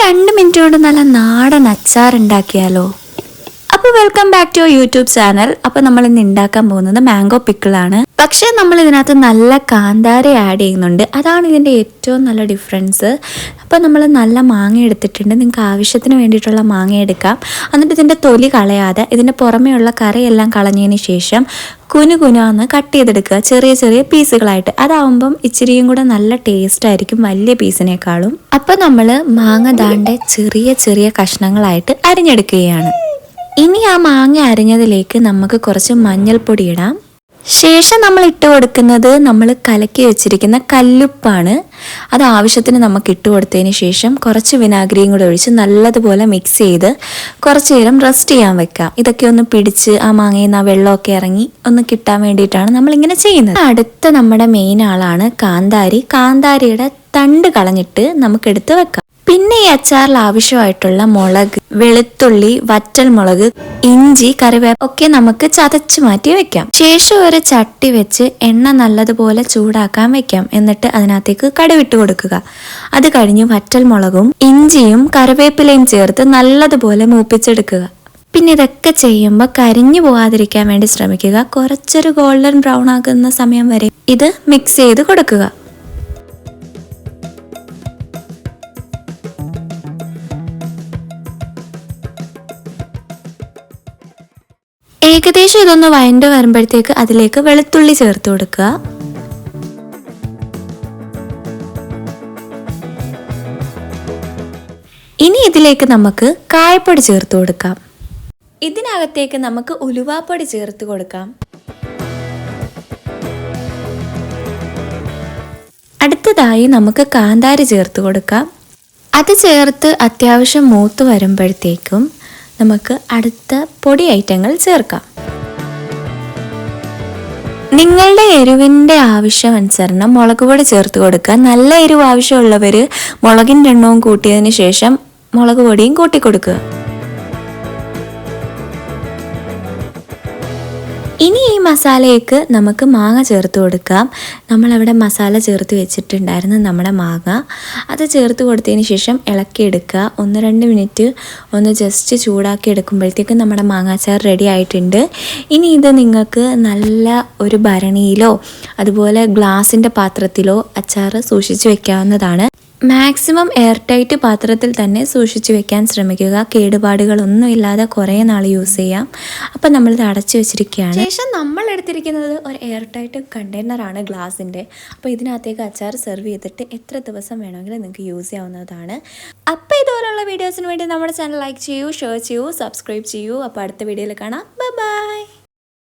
2 minute കൊണ്ട് നല്ല നാടൻ അച്ചാർ ഉണ്ടാക്കിയാലോ? അപ്പോൾ welcome back to YouTube channel. അപ്പോൾ നമ്മൾ ഇന്ന് ഉണ്ടാക്കാൻ പോകുന്നത് മാംഗോ പിക്കിളാണ്. പക്ഷേ നമ്മൾ ഇതിനകത്ത് നല്ല കാന്താരി ആഡ് ചെയ്യുന്നുണ്ട്. അതാണ് ഇതിൻ്റെ ഏറ്റവും നല്ല ഡിഫറൻസ്. അപ്പോൾ നമ്മൾ നല്ല മാങ്ങ എടുത്തിട്ടുണ്ട്. നിങ്ങൾക്ക് ആവശ്യത്തിന് വേണ്ടിയിട്ടുള്ള മാങ്ങ എടുക്കാം. എന്നിട്ട് ഇതിൻ്റെ തൊലി കളയാതെ ഇതിൻ്റെ പുറമേയുള്ള കറയെല്ലാം കളഞ്ഞതിന് ശേഷം കുനുകുനാന്ന് കട്ട് ചെയ്തെടുക്കുക, ചെറിയ ചെറിയ പീസുകളായിട്ട്. അതാവുമ്പം ഇച്ചിരിയും കൂടെ നല്ല ടേസ്റ്റ് ആയിരിക്കും വലിയ പീസിനേക്കാളും. അപ്പോൾ നമ്മൾ മാങ്ങ ദാണ്ടെ ചെറിയ ചെറിയ കഷ്ണങ്ങളായിട്ട് അരിഞ്ഞെടുക്കുകയാണ്. ഇനി ആ മാങ്ങ അരിഞ്ഞതിലേക്ക് നമുക്ക് കുറച്ച് മഞ്ഞൾപ്പൊടി ഇടാം. ശേഷം നമ്മൾ ഇട്ട് കൊടുക്കുന്നത് നമ്മൾ കലക്കി വെച്ചിരിക്കുന്ന കല്ലുപ്പാണ്. അത് ആവശ്യത്തിന് നമുക്ക് ഇട്ട് കൊടുത്തതിന് ശേഷം കുറച്ച് വിനാഗിരിയും കൂടെ ഒഴിച്ച് നല്ലതുപോലെ മിക്സ് ചെയ്ത് കുറച്ച് നേരം റെസ്റ്റ് ചെയ്യാൻ വെക്കാം. ഇതൊക്കെ ഒന്ന് പിടിച്ച് ആ മാങ്ങയിൽ നിന്ന് ആ വെള്ളമൊക്കെ ഇറങ്ങി ഒന്ന് കിട്ടാൻ വേണ്ടിയിട്ടാണ് നമ്മളിങ്ങനെ ചെയ്യുന്നത്. അടുത്ത നമ്മുടെ മെയിൻ ആളാണ് കാന്താരി. കാന്താരിയുടെ തണ്ട് കളഞ്ഞിട്ട് നമുക്ക് എടുത്ത് വെക്കാം. പിന്നെ ഈ അച്ചാറിൽ ആവശ്യമായിട്ടുള്ള മുളക്, വെളുത്തുള്ളി, വറ്റൽമുളക്, ഇഞ്ചി, കറിവേപ്പില ഒക്കെ നമുക്ക് ചതച്ച് മാറ്റി വെക്കാം. ശേഷം ഒരു ചട്ടി വെച്ച് എണ്ണ നല്ലതുപോലെ ചൂടാക്കാൻ വെക്കാം. എന്നിട്ട് അതിനകത്തേക്ക് കടുവിട്ട് കൊടുക്കുക. അത് കഴിഞ്ഞ് വറ്റൽമുളകും ഇഞ്ചിയും കറിവേപ്പിലയും ചേർത്ത് നല്ലതുപോലെ മൂപ്പിച്ചെടുക്കുക. പിന്നെ ഇതൊക്കെ ചെയ്യുമ്പോൾ കരിഞ്ഞു പോകാതിരിക്കാൻ വേണ്ടി ശ്രമിക്കുക. കുറച്ചൊരു ഗോൾഡൻ ബ്രൗൺ ആകുന്ന സമയം വരെ ഇത് മിക്സ് ചെയ്ത് കൊടുക്കുക. ഏകദേശം ഇതൊന്ന് വഴണ്ട് വരുമ്പോഴത്തേക്ക് അതിലേക്ക് വെളുത്തുള്ളി ചേർത്ത് കൊടുക്കുക. ഇനി ഇതിലേക്ക് നമുക്ക് കായപ്പൊടി ചേർത്ത് കൊടുക്കാം. ഇതിനകത്തേക്ക് നമുക്ക് ഉലുവാപ്പൊടി ചേർത്ത് കൊടുക്കാം. അടുത്തതായി നമുക്ക് കാന്താരി ചേർത്ത് കൊടുക്കാം. അത് ചേർത്ത് അത്യാവശ്യം മൂത്ത് വരുമ്പോഴത്തേക്കും നമുക്ക് അടുത്ത പൊടി ഐറ്റങ്ങൾ ചേർക്കാം. നിങ്ങളുടെ എരിവിൻ്റെ ആവശ്യമനുസരണം മുളക് പൊടി ചേർത്ത് കൊടുക്കുക. നല്ല എരിവ് ആവശ്യമുള്ളവർ മുളകിൻ്റെ എണ്ണവും കൂട്ടിയതിന് ശേഷം മുളക് പൊടിയും കൂട്ടി കൊടുക്കുക. ഇനി ഈ മസാലയ്ക്ക് നമുക്ക് മാങ്ങ ചേർത്ത് കൊടുക്കാം. നമ്മളവിടെ മസാല ചേർത്ത് വെച്ചിട്ടുണ്ടായിരുന്നു നമ്മുടെ മാങ്ങ. അത് ചേർത്ത് കൊടുത്തതിന് ശേഷം ഇളക്കിയെടുക്കുക. 1-2 മിനിറ്റ് ഒന്ന് ജസ്റ്റ് ചൂടാക്കി എടുക്കുമ്പോഴത്തേക്കും നമ്മുടെ മാങ്ങാച്ചാർ റെഡി ആയിട്ടുണ്ട്. ഇനി ഇത് നിങ്ങൾക്ക് നല്ല ഒരു ഭരണിയിലോ അതുപോലെ ഗ്ലാസിൻ്റെ പാത്രത്തിലോ അച്ചാർ സൂക്ഷിച്ച് വെക്കാവുന്നതാണ്. മാക്സിമം എയർ ടൈറ്റ് പാത്രത്തിൽ തന്നെ സൂക്ഷിച്ച് വെക്കാൻ ശ്രമിക്കുക. കേടുപാടുകളൊന്നും ഇല്ലാതെ കുറേ നാൾ യൂസ് ചെയ്യാം. അപ്പം നമ്മളിത് അടച്ചു വെച്ചിരിക്കുകയാണ്. ശേഷം നമ്മൾ എടുത്തിരിക്കുന്നത് ഒരു എയർ ടൈറ്റ് കണ്ടെയ്നറാണ് ഗ്ലാസിൻ്റെ. അപ്പോൾ ഇതിനകത്തേക്ക് അച്ചാർ സെർവ് ചെയ്തിട്ട് എത്ര ദിവസം വേണമെങ്കിലും നിങ്ങൾക്ക് യൂസ് ചെയ്യാവുന്നതാണ്. അപ്പോൾ ഇതുപോലുള്ള വീഡിയോസിന് വേണ്ടി നമ്മുടെ ചാനൽ ലൈക്ക് ചെയ്യൂ, ഷെയർ ചെയ്യൂ, സബ്സ്ക്രൈബ് ചെയ്യൂ. അപ്പോൾ അടുത്ത വീഡിയോയിൽ കാണാം. Bye bye.